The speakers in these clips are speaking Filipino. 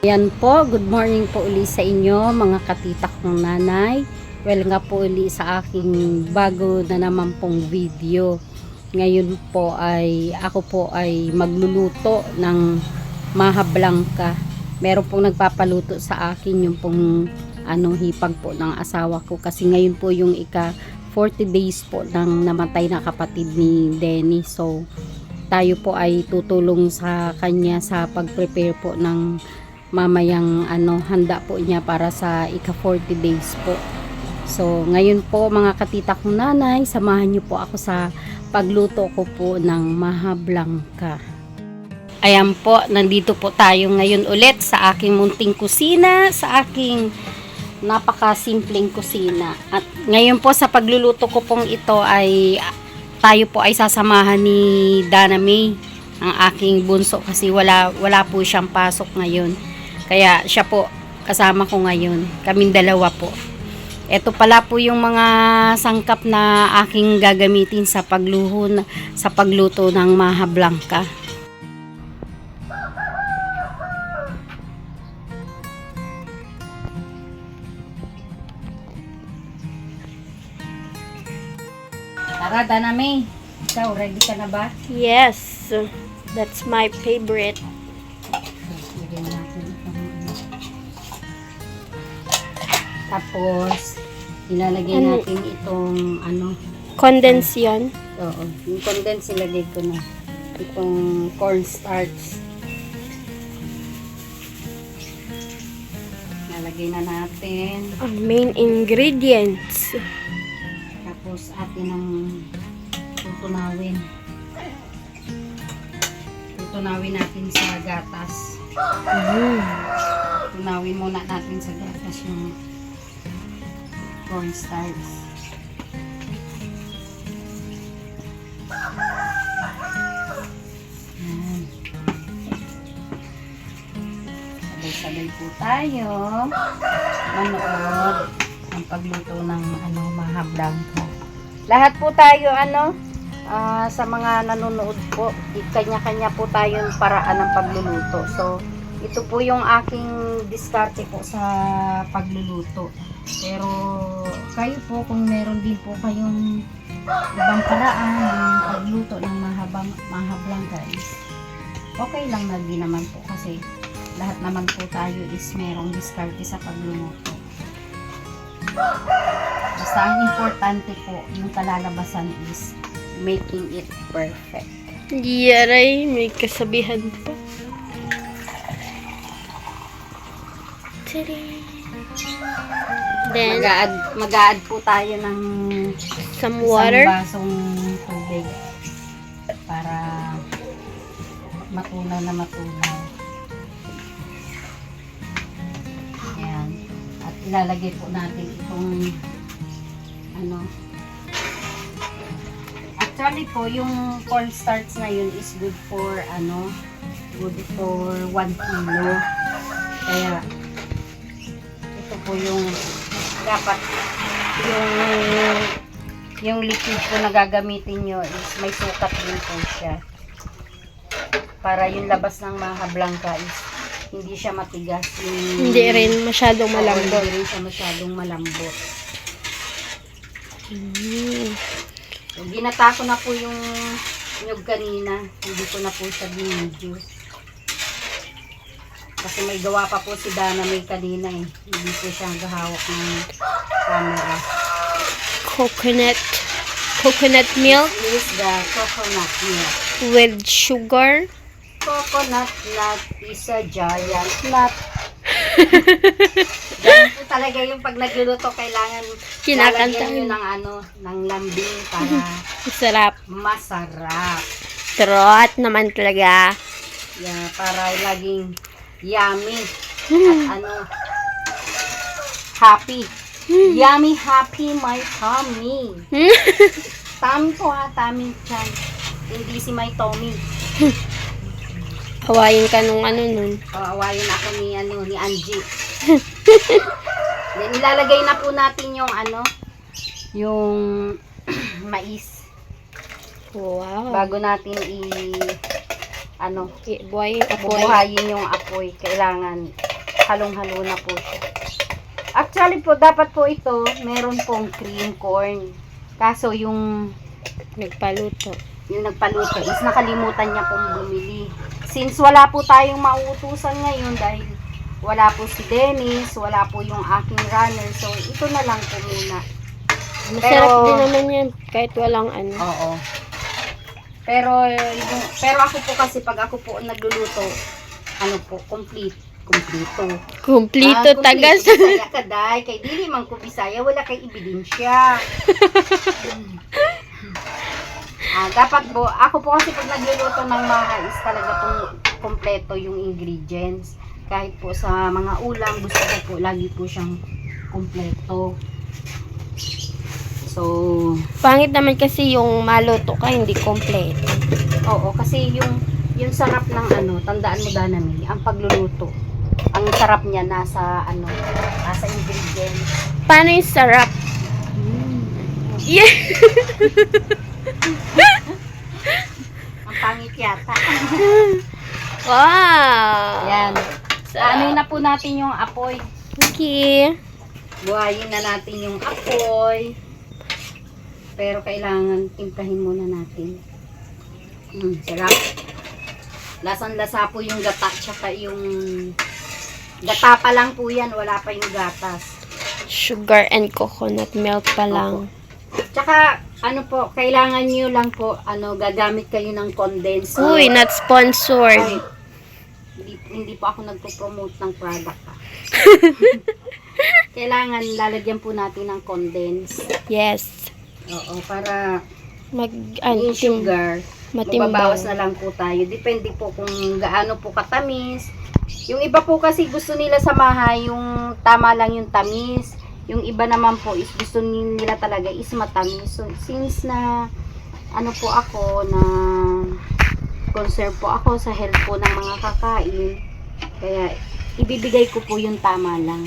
Yan po, good morning po uli sa inyo mga katitak ng nanay. Well nga po uli sa aking bago na naman pong video. Ngayon po ay ako po ay magluluto ng maha blanca. Meron pong nagpapaluto sa akin yung pong hipag po ng asawa ko kasi ngayon po yung 40 days po ng namatay na kapatid ni Denny. So tayo po ay tutulong sa kanya sa pag-prepare po ng mamayang handa po niya para sa 40 days po. So ngayon po mga katita kong nanay, samahan niyo po ako sa pagluto ko po ng maha blanca. Ayan po, nandito po tayo ngayon ulit sa aking munting kusina, sa aking napakasimpleng kusina. At ngayon po sa pagluluto ko pong ito ay tayo po ay sasamahan ni Dana May, ang aking bunso, kasi wala po siyang pasok ngayon. Kaya siya po kasama ko ngayon. Kaming dalawa po. Ito pala po yung mga sangkap na aking gagamitin sa pagluto ng maha blanca. Tara, Dana May. Ikaw, ready ka na ba? Yes, that's my favorite. Tapos, ilalagay natin itong Condense yan. Oo, yung condense ilagay ko na. Itong cornstarch. Ilalagay na natin. Ang main ingredients. Tapos, atin ang tutunawin. Tutunawin natin sa gatas. Tunawin muna natin sa gatas yung cornstarch. Yan. Sabay-sabay po tayo manood ng pagluto ng maha blanca. Lahat po tayo sa mga nanonood po, kanya-kanya po tayong paraan ng pagluluto. So ito po yung aking diskarte po sa pagluluto. Pero kayo po, kung meron din po kayong ibang paraan ng pagluto ng maha blanca, is okay lang na din naman po, kasi lahat naman po tayo is merong diskarte sa pagluluto. Basta ang importante po, yung kalalabasan is making it perfect. Yaray, may kasabihan pa. Then, mag-a-add po tayo ng some water. isang basong tubig para matunaw na matunaw. Ayan. At ilalagay po natin itong actually po, yung cornstarch na yun is good for 1 kilo. Kaya ito po yung dapat yung liquid po na gagamitin nyo is may sukat din po siya, para yung labas ng maha blanca is hindi siya matigas, Hindi rin masyadong malambot. Hindi rin siya masyadong malambot. So, ginata ko na po yung nyug kanina, hindi ko na po siya binidyo kasi may gawa pa po si Dana May kanina hindi po siya gahawak ng camera. Coconut milk This is the coconut milk. with sugar. Coconut nut is a giant nut. Ganun po talaga yung pag nagluluto, kailangan Kinakanta lalagyan nyo ng lambing para Masarap. masarap. Trot naman talaga. Yeah, para laging yummy at happy. Yummy, happy my tummy. Tummy po tummy chan. Hindi si my tummy. Hawayin ka nung nun. Awayin ako ni Angie. Then ilalagay na po natin yung yung mais. Wow. Bago natin Buhayin apoy. bubuhayin yung apoy, kailangan halong-halo na po siya. Actually po, dapat po ito, meron pong cream corn. Kaso yung Nagpaluto. nagpaluto is nakalimutan niya pong bumili. Since wala po tayong mauutusan ngayon dahil wala po si Dennis, wala po yung aking runner. So, ito na lang po muna. Masarap din naman yan kahit walang ano. Oo. Pero ako po kasi pag ako po nagluluto, ano po, kompleto. Kumplito tagas. Bisaya ka, day. Kay dili man ko Bisaya, wala kay ebidensya. Dapat po, ako po kasi pag nagluluto ng mais, talaga pong kompleto yung ingredients. Kahit po sa mga ulam, gusto ko po, lagi po siyang kompleto. So, Pangit naman kasi yung maluto ka, hindi kompleto. oo, kasi yung sarap ng ano, tandaan mo Danami, ang pagluluto. Ang sarap niya nasa ingredients. Paano yung sarap? Yeah. Ang pangit yata. Wow. Yan. Ano na po natin yung apoy. Okay. Buhayin na natin yung apoy. Pero kailangan timplahin muna natin. Sarap. Lasang-lasa po yung gata. Tsaka yung gata pa lang po yan. Wala pa yung gatas. Sugar and coconut milk pa lang. Tsaka, ano po, kailangan nyo lang po, gagamit kayo ng condensed milk. Uy, not sponsored. Ay, hindi po ako nagpo-promote ng product. Kailangan lalagyan po natin ng condensed. Yes. Oo, para Yung yung sugar, matimbang. magbabawas na lang po tayo. Depende po kung gaano po katamis. Yung iba po kasi gusto nila samahay, yung tama lang yung tamis. Yung iba naman po is gusto nila talaga is matamis. So, since na ano po ako, na concern po ako sa health po ng mga kakain, kaya ibibigay ko po yung tama lang.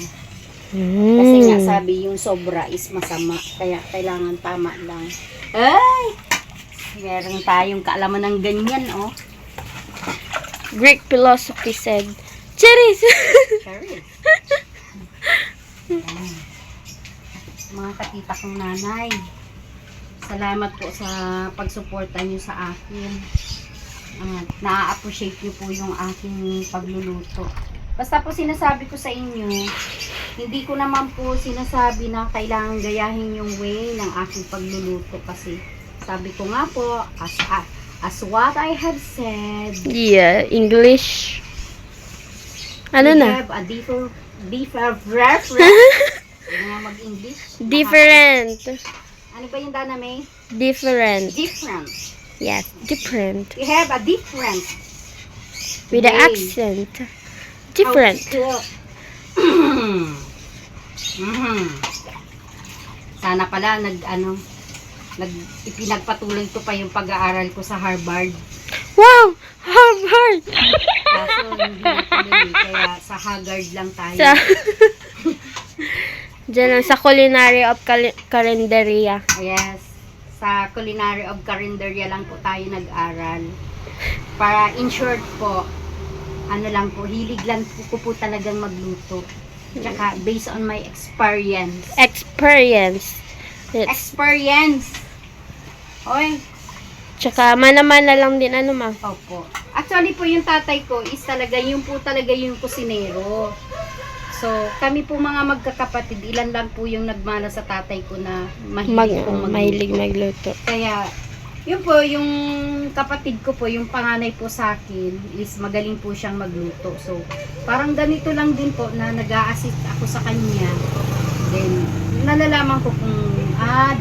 Kasi nga sabi yung sobra is masama, kaya kailangan tama lang. Ay! Meron tayong kaalaman ng ganyan, oh. Greek philosophy said, Cherries! Cherries. Mga katita kong nanay, salamat po sa pagsuporta niyo sa akin. Na-appreciate niyo po yung aking pagluluto. Basta po sinasabi ko sa inyo, hindi ko naman po sinasabi na kailangan gayahin yung way ng aking pagluluto kasi sabi ko nga po, as what I have said, Yeah, English. Ano we na? have a different mag-English. Different. Ano ba yung Dana May? Different. Different. Yes, different. We have a different. With the way accent. Different. how to- Sana pala ipinagpatuloy ko pa yung pag-aaral ko sa Harvard. Wow! Harvard! Kaso hindi natuloy, kaya sa Haggard lang tayo. Sa Diyan lang, sa Culinary of Carinderia. Yes. Sa Culinary of Carinderia lang po tayo nag-aral. Para in short po, hilig lang po talagang magluto. Tsaka based on my experience. Experience. Experience! Oy, Tsaka mana-mana lang din ano ma. opo. Actually po yung tatay ko is talaga yung kusinero. So, kami po mga magkakapatid, ilan lang po yung nagmana sa tatay ko na mahilig pong magluto. Mahilig magluto. Kaya, yun po, yung kapatid ko po, yung panganay po sa akin, is magaling po siyang magluto. So, parang ganito lang din po na nag-a-assist ako sa kanya. Then, nalalaman ko kung,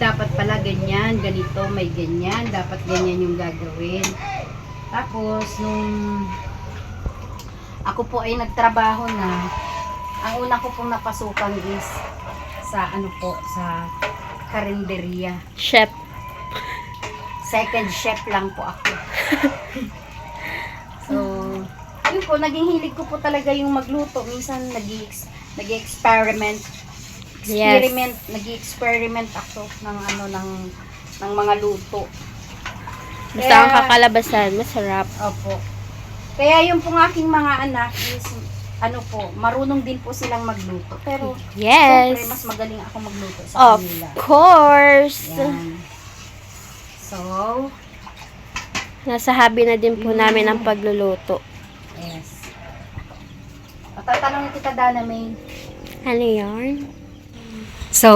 dapat pala ganyan, ganito, may ganyan, dapat ganyan yung gagawin. Tapos, nung ako po ay nagtrabaho na, ang una ko pong napasukan is sa sa karinderya. Chef. Second chef lang po ako. So, yun po, naging hilig ko po talaga yung magluto. Minsan, nag-experiment. Nag-experiment ako ng mga luto. Basta ang kakalabasan, masarap. Opo. Kaya yung pong aking mga anak is, ano po, marunong din po silang magluto. Pero, Yes. syempre, mas magaling ako magluto sa Of kanila. course. Yan. So, Nasa hobby na din po namin ang pagluluto. yes. Tatanungin kita, Dana May. Ano yarn? So,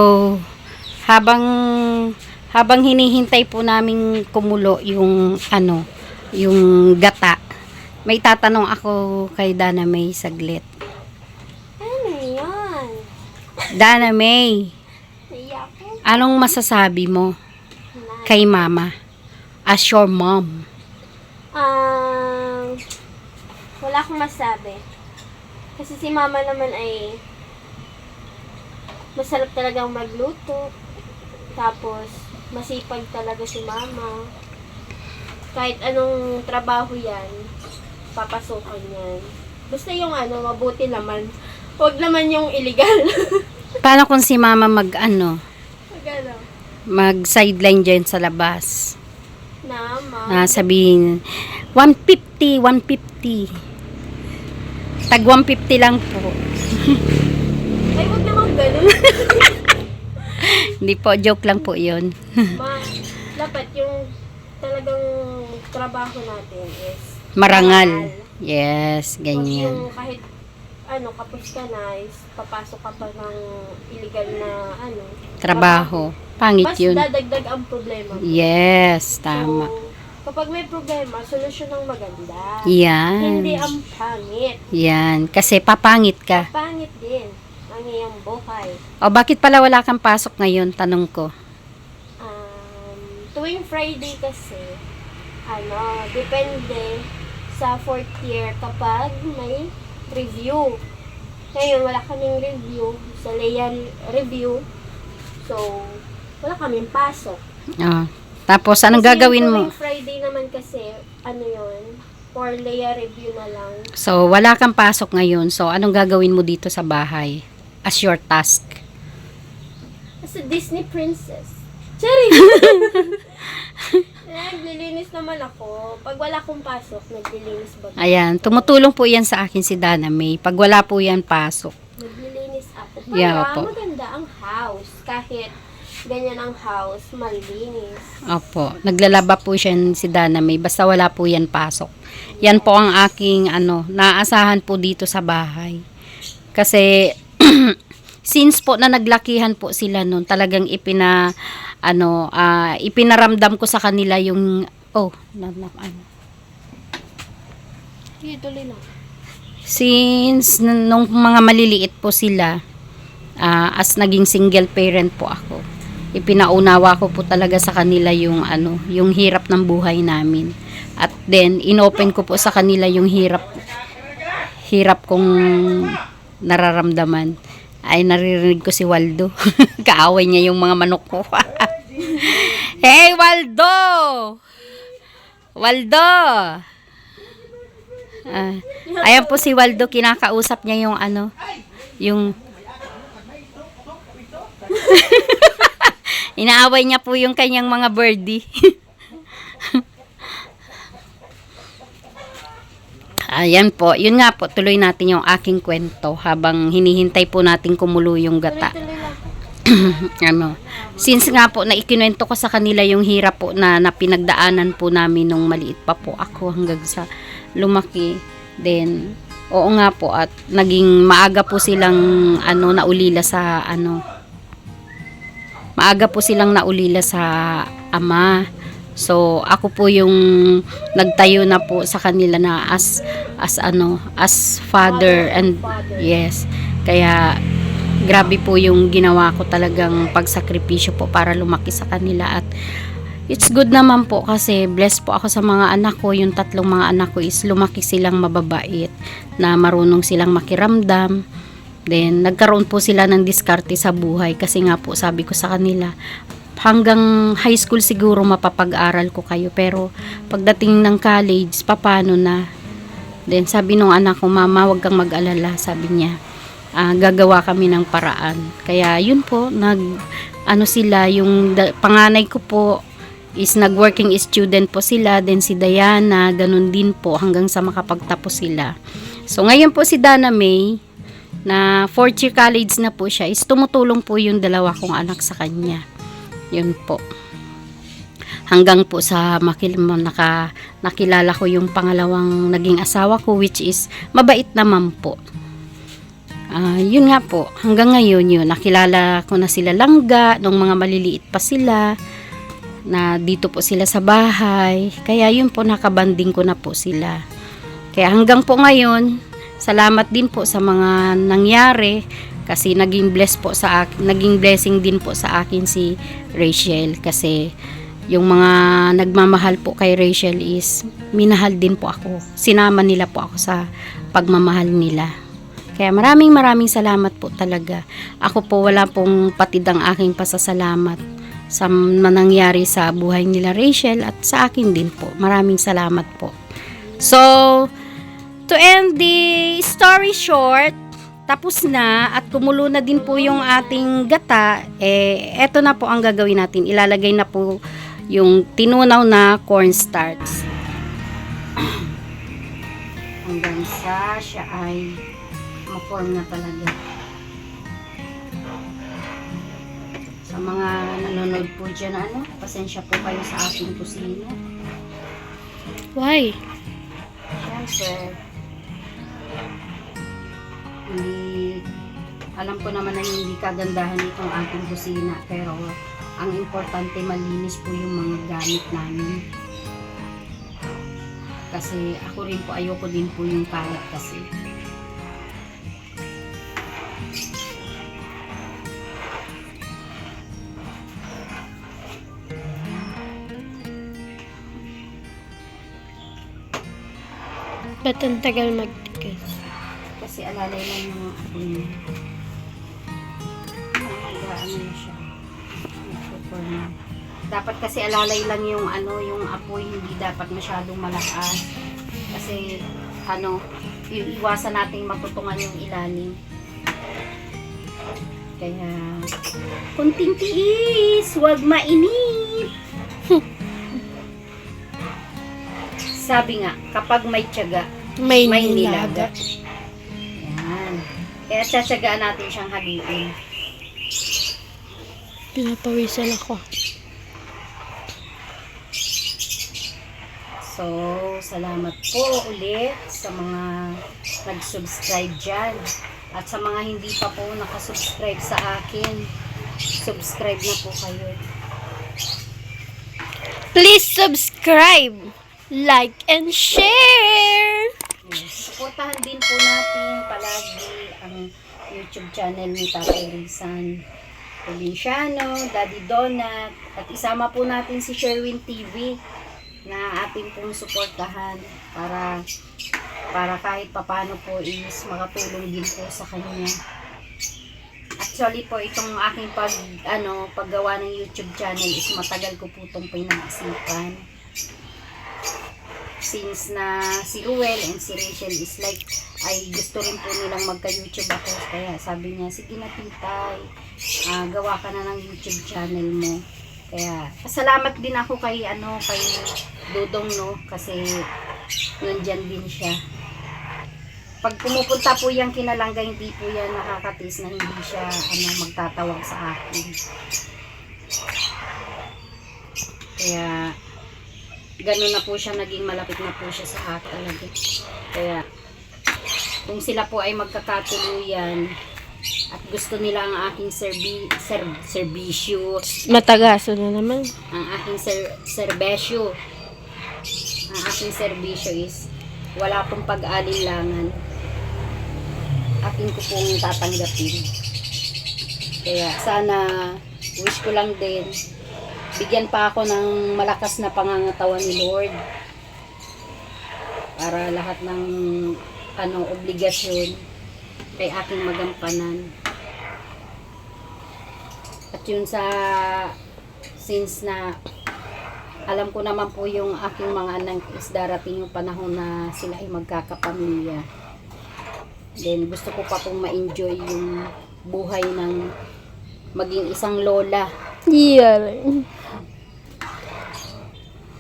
habang hinihintay po namin kumulo yung yung gata. May tatanong ako kay Dana May saglit. Ano yan? Dana May, Naiyak ko. anong masasabi mo kay mama as your mom? Wala akong masabi. Kasi si mama naman ay masarap talagang magluto. Tapos, masipag talaga si mama. Kahit anong trabaho yan, papasukan yan. Basta yung mabuti naman. Huwag naman yung illegal. Paano kung si mama mag sideline dyan sa labas? Sabihin, 150, 150. Tag 150 lang po. Ay, huwag naman ganun. Hindi po, joke lang po yun. Dapat yung talagang trabaho natin is Marangal. Yes, Huwag ganyan. yung kahit kapos ka na is papasok ka pa ng illegal na Trabaho. Pangit Mas yun. dadagdag ang problema. Yes, tama. So, kapag may problema, solusyon ang maganda. Yan. Hindi ang pangit. Yan. Kasi papangit ka. Pangit din ang iyong buhay. O, bakit pala wala kang pasok ngayon? Tanong ko. Tuwing Friday kasi, depende sa 4th year kapag may review. Ngayon, wala kaming review. Sa Leia review. So, wala kaming pasok. Tapos, anong Kasi gagawin mo? tuwing Friday naman kasi, yun, for Leia review na lang. So, wala kang pasok ngayon. So, anong gagawin mo dito sa bahay? As your task. As a Disney princess. Cherry! Naglilinis naman ako. Pag wala akong pasok, naglilinis ba? Ayan. Tumutulong po yan sa akin si Dana May. Pag wala po yan pasok. Naglilinis ako. Para Yeah, opo. maganda ang house. Kahit ganyan ang house, malinis. Opo. Naglalaba po siya si Dana May. Basta wala po yan pasok. Yan po ang aking naasahan po dito sa bahay. Kasi since po na naglakihan po sila noon, talagang ipinaramdam ko sa kanila yung Tuloy lang. since nung mga maliliit po sila, as naging single parent po ako, ipinaunawa ko po talaga sa kanila yung yung hirap ng buhay namin. At then inopen ko po sa kanila yung hirap kong nararamdaman. Ay, naririnig ko si Waldo. Kaaway niya yung mga manok ko. Hey, Waldo! Waldo! Ayan po si Waldo, kinakausap niya yung yung inaaway niya po yung kanyang mga birdie. Ayan po, yun nga po, tuloy natin yung aking kwento habang hinihintay po natin kumulo yung gata. Tuloy lang. Since nga po na ikinuwento ko sa kanila yung hirap po na pinagdaanan po namin nung maliit pa po ako hanggang sa lumaki. Then, oo nga po, at naging maaga po silang naulila sa maaga po silang naulila sa ama. So, ako po yung nagtayo na po sa kanila na as father and yes. Kaya grabe po yung ginawa ko, talagang pagsakripisyo po para lumaki sa kanila. At it's good naman po kasi blessed po ako sa mga anak ko. Yung 3 mga anak ko is lumaki silang mababait, na marunong silang makiramdam. Then, nagkaroon po sila ng diskarte sa buhay kasi nga po sabi ko sa kanila, hanggang high school siguro mapapag-aral ko kayo, pero pagdating ng college, paano na? Then sabi nung anak ko, mama, wag kang mag-alala, sabi niya, gagawa kami ng paraan. Kaya yun po, sila, yung panganay ko po is nag-working student po sila, then si Diana, ganun din po hanggang sa makapagtapos sila. So, ngayon po si Dana May, na 4th year college na po siya, is tumutulong po yung dalawa kong anak sa kanya. Yun po. Hanggang po sa nakilala ko yung pangalawang naging asawa ko, which is mabait naman po. Yun nga po, hanggang ngayon yun, nakilala ko na sila langga, nung mga maliliit pa sila, na dito po sila sa bahay. Kaya yun po, nakabanding ko na po sila. Kaya hanggang po ngayon, salamat din po sa mga nangyari, kasi naging blessing din po sa akin si Rachel, kasi yung mga nagmamahal po kay Rachel is minahal din po ako. Sinama nila po ako sa pagmamahal nila. Kaya maraming salamat po talaga. Ako po wala pong patid ang aking pasasalamat sa nangyari sa buhay nila Rachel at sa akin din po. Maraming salamat po. So, to end the story short, tapos na at kumulo na din po yung ating gata. Eto na po ang gagawin natin. Ilalagay na po yung tinunaw na cornstarch. Hanggang sa siya ay ma-form na talaga. Sa mga nanonood po dyan, pasensya po kayo sa aking kusina. Why? Siyempre, alam ko naman na hindi kagandahan itong ating kusina, pero ang importante malinis po yung mga gamit namin. Kasi ako rin po, ayoko din po yung kalat kasi. Ba't ang tagal magtigas? Kasi alalay lang yung apoy niya. Ano na siya. Dapat kasi alalay lang yung yung apoy, hindi dapat masyadong malakas. Kasi iwasan natin matutungan yung ilalim. Kaya kunting tiis, huwag mainit. Sabi nga, kapag may tiyaga, may nilaga. Yan. Kaya tsatsagaan natin siyang haluin. Pinapawisan ako. So, salamat po ulit sa mga nag-subscribe dyan. At sa mga hindi pa po nakasubscribe sa akin, subscribe na po kayo. Please subscribe, like, and share! Yes. Supportahan din po natin palagi ang YouTube channel ni Tatay Rizan Provinciano, Daddy Donut, at isama po natin si Sherwin TV na ating pong suportahan para kahit papano po is makatulong din po sa kanya. Actually po itong aking paggawa ng YouTube channel is matagal ko po itong pinag-isipan. Since na si Ruel and si Rachel is like ay gusto rin po nilang magka-YouTube ako, kaya sabi niya, sige na titay, gawa ka na ng YouTube channel mo. Kaya pasalamat din ako kay kay Dudong, kasi nandiyan din siya. Pag pumupunta po yung kinalangga, hindi po yan nakakatis na hindi siya magtatawag sa akin. Kaya ganun na po siya, naging malapit na po siya sa akin talaga. Kaya kung sila po ay magkakatuluyan at gusto nila ang aking serbisyo, Matagaso na naman. ang aking serbisyo, ang aking serbisyo is wala pong pag-alinlangan, akin ko pong tatanggapin. Kaya sana, wish ko lang din, bigyan pa ako ng malakas na pangangatawan ni Lord para lahat ng obligasyon kay aking magampanan. At yun since na alam ko naman po yung aking mga anak is darating yung panahon na sila ay magkakapamilya. Then gusto ko pa pong ma-enjoy yung buhay ng maging isang lola. Yeah.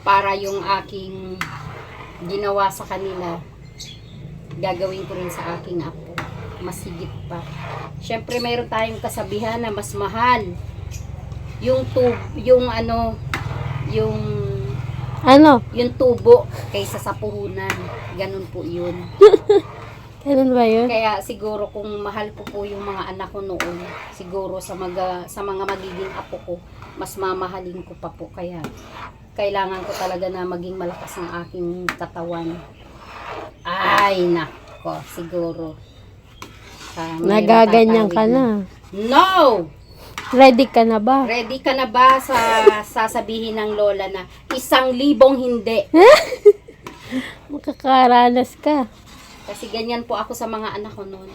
Para yung aking ginawa sa kanila gagawin ko rin sa aking apo. Mas higit pa. Siyempre, mayroon tayong kasabihan na mas mahal yung Ano? yung tubo kaysa sa puhunan. Ganun po yun. Ganun ba yun? Kaya siguro kung mahal ko po yung mga anak ko noon, siguro sa mga magiging apo ko, mas mamahalin ko pa po. Kaya kailangan ko talaga na maging malakas ang aking katawan. Ay, nako, siguro. Mayroon Nagaganyan ka tatawid na. No! Ready ka na ba? Ready ka na ba sa sasabihin ng lola na 1,000 hindi? Makakaranas ka. Kasi ganyan po ako sa mga anak ko noon.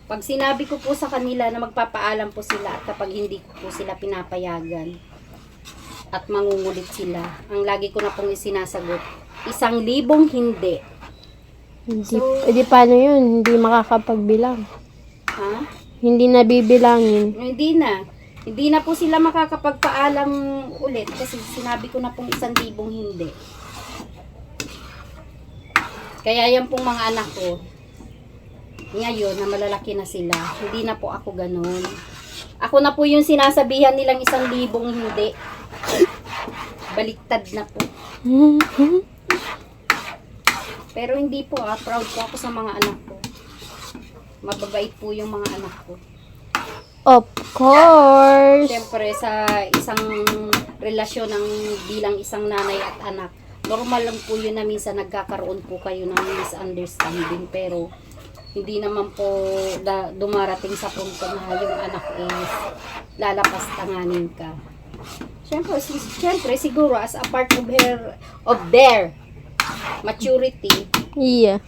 Pag sinabi ko po sa kanila na magpapaalam po sila at kapag hindi ko po sila pinapayagan at mangungulit sila, ang lagi ko na pong isinasagot, 1,000 hindi. Hindi paano yun? Hindi makakapagbilang. Ha? Hindi nabibilangin. Hindi na po sila makakapagpaalam ulit kasi sinabi ko na pong 1,000 hindi. Kaya yan pong mga anak ko, ngayon na malalaki na sila, hindi na po ako ganun. Ako na po yung sinasabihan nilang 1,000 hindi. Baliktad na po. Pero hindi po proud po ako sa mga anak ko. Mababait po yung mga anak ko. Of course. Siyempre sa isang relasyon ng bilang isang nanay at anak, normal lang po yun na minsan nagkakaroon po kayo ng misunderstanding, pero hindi naman po dumarating sa punto na yung anak is lalapas tanganin ka. Siyempre siguro as a part of their maturity, Yeah.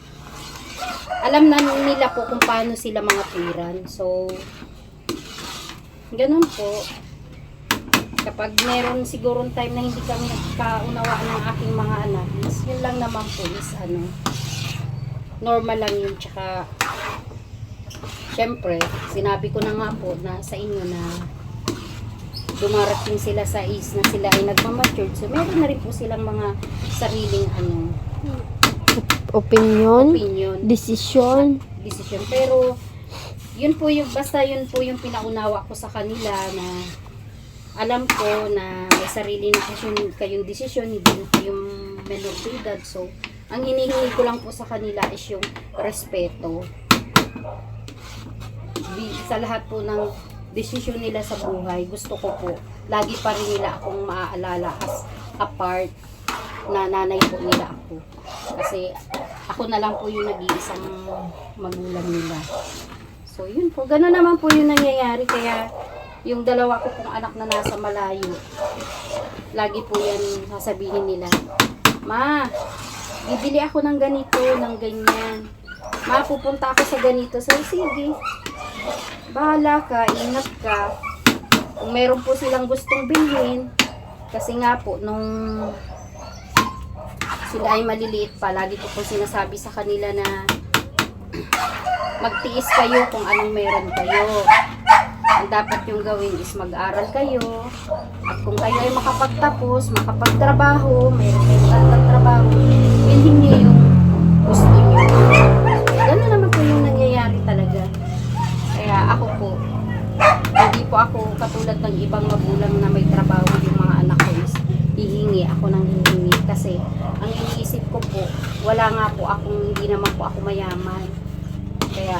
alam na nila po kung paano sila mga tiran. So, ganun po. Kapag meron sigurong time na hindi kami nagkaunawaan ng aking mga anak, yun lang naman po is normal lang yun. Tsaka, syempre, sinabi ko na nga po na sa inyo na dumarating sila sa age na sila ay nagmamature. So, meron na rin po silang mga sariling Opinion. decision. Decision. Pero, yun po yung pinaunawa ko sa kanila na alam ko na may sarili na kayong desisyon, hindi na kayong menor de edad. So, ang hinihingi ko lang po sa kanila is yung respeto. Sa lahat po ng desisyon nila sa buhay, gusto ko po, lagi pa rin nila akong maaalala as a part na nanay po nila ako. Kasi, ako na lang po yung nag-iisang magulang nila. So, yun po. Gano'n naman po yung nangyayari. Kaya, yung dalawa ko pong anak na nasa malayo, lagi po yan sasabihin nila, Ma, bibili ako ng ganito, ng ganyan. Ma, pupunta ako sa ganito. So, sige. Bahala ka, ingat ka. Kung meron po silang gustong bilhin, kasi nga po, nung sila ay maliliit pa, lagi ko po sinasabi sa kanila na magtiis kayo kung anong meron kayo. Ang dapat yung gawin is mag-aral kayo, at kung kayo ay makapagtapos, makapagtrabaho, mayroon kayong tatrabaho, bilhin niyo yung gusto niyo. Gano'n naman po yung nangyayari talaga. Kaya ako po, hindi po ako katulad ng ibang magulang na may trabaho yung mga anak ko is hihingi ako ng hihingi. Kasi ang iniisip ko po, wala nga po akong, hindi naman po ako mayaman. Kaya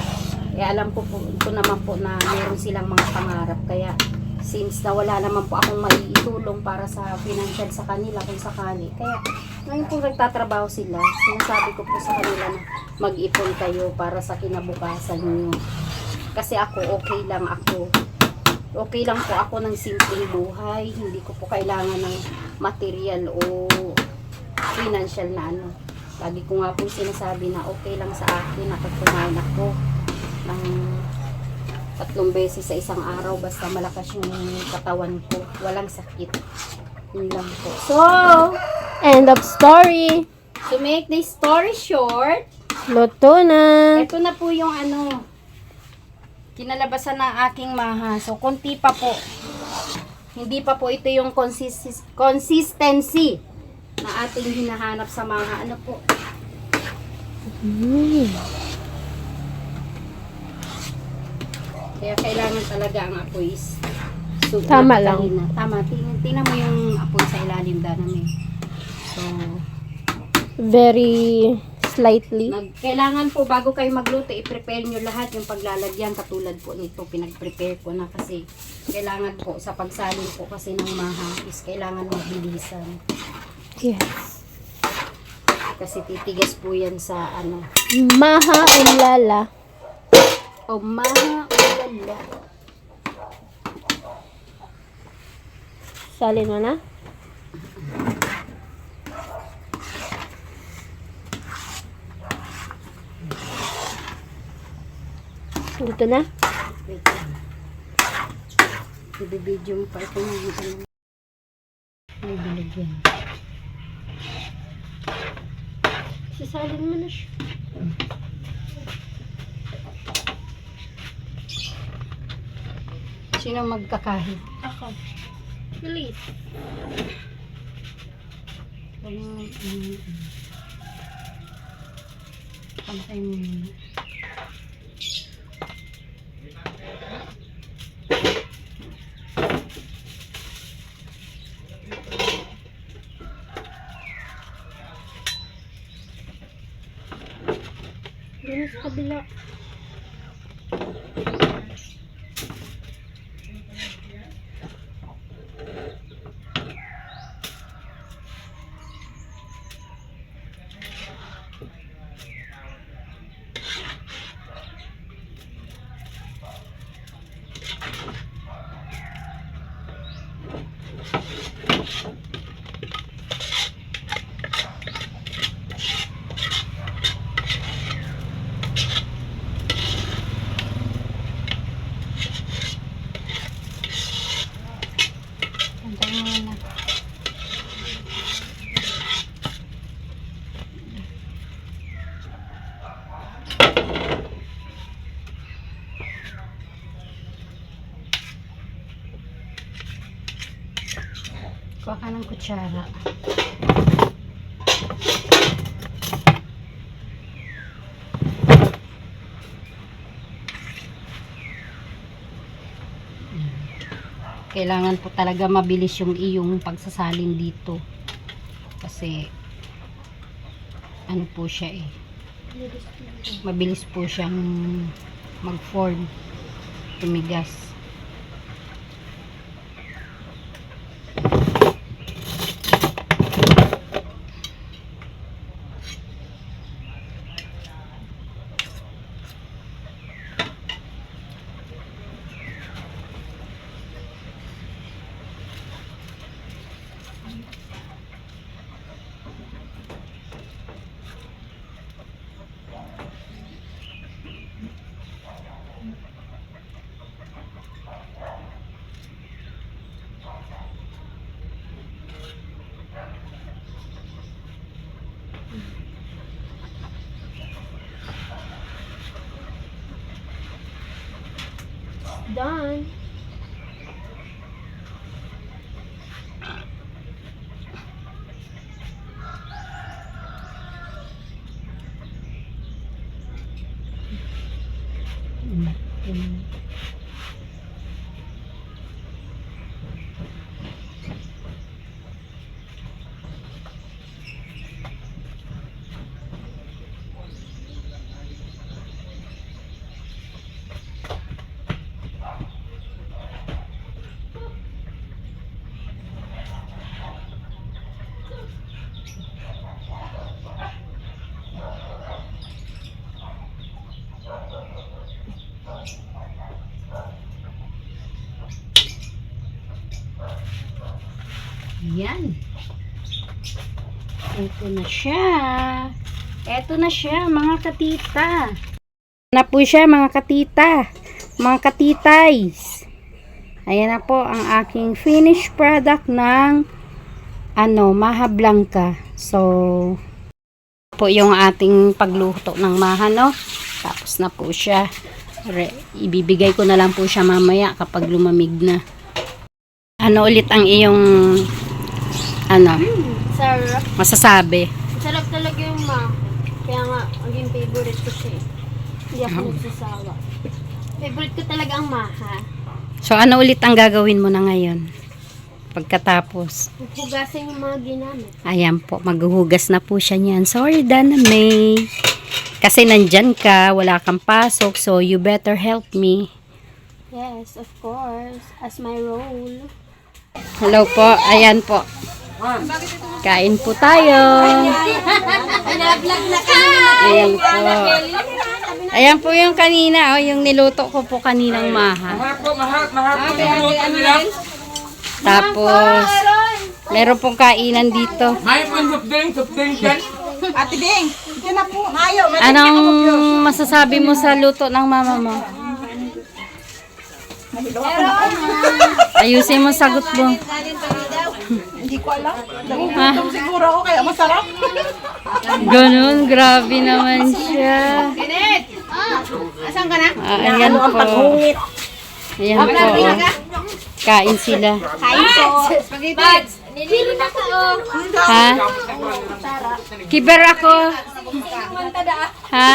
alam ko naman po na meron silang mga pangarap. Kaya since na wala naman po akong maiitulong para sa financial sa kanila kung sakali, kaya ngayon po nagtatrabaho sila, sinasabi ko po sa kanila na mag-ipon kayo para sa kinabukasan niyo. Kasi ako, okay lang po ako ng simpleng buhay. Hindi ko po kailangan ng material o financial na Lagi ko nga po sinasabi na okay lang sa akin na pag kumain ako ng 3 beses sa isang araw basta malakas yung katawan ko. Walang sakit. Yun lang po. So, End of story. to make the story short, Luto na. ito na po yung kinalabasan ng aking maha. So, konti pa po. Hindi pa po ito yung consistency na ating hinahanap sa mga po. Kaya kailangan talaga ang apoy is Tama lang. napakahina. Tama. Tingnan mo yung apoy sa ilalim namin. So, Very slightly. kailangan po bago kayo magluto, i-prepare nyo lahat yung paglalagyan katulad po nito. Pinag-prepare ko na kasi kailangan po sa pagsalin po kasi ng maha is kailangan mabilisan. Yes. Kasi titigas po yan sa ano. Maha ulala. O maha ulala. Salin mo na. Dito na. Wait lang. Ibibidyo mo pa ito ng ano. May bilog yan. Sasalin mo na siya. Sino magkakahit? Ako. Bilis. Pantay mo muna. Dito sa kabila. Pantay mo muna. Kuha ka ng kutsara. Kailangan po talaga mabilis yung iyong pagsasalin dito. Kasi ano po siya eh. Mabilis po siyang mag-form. Tumigas. Done. Yan. Ito na siya. Ito na siya, mga katita. Na po siya, mga katita. Mga katitays. Ayan na po ang aking finished product ng maha blanca. So, po yung ating pagluto ng maha, no? Tapos na po siya. Ibibigay ko na lang po siya mamaya kapag lumamig na. Ano ulit ang iyong Sarap. masasabi? Sarap talaga yung ma. Kaya nga, maging favorite ko siya eh. Hindi ako nagsasawa. Favorite ko talaga ang maha. So, ano ulit ang gagawin mo na ngayon? Pagkatapos. Hugasan yung mga ginamit. Ayan po, maghuhugas na po siya niyan. Sorry, Dana May. Kasi nandyan ka, wala kang pasok, so you better help me. Yes, of course. As my role. Hello po, ayan po. Kain po tayo. Ayan po. Ayan po yung kanina, yung niluto ko po kaninang maha. Tapos, meron pong kainan dito. May po yung dyan. Ate Ding, yan na po. Mayo, Anong masasabi mo sa luto ng mama mo? Ayusin mo sagot mo. hindi ko alam. Nagugutom siguro ako kaya masarap. Ganun, grabe naman siya. Asan ka na? Ayan po. Ayan po. Kain sila. Kain po. Spaghetti. Nilili na ko. Ha? Kiber ako. Ha?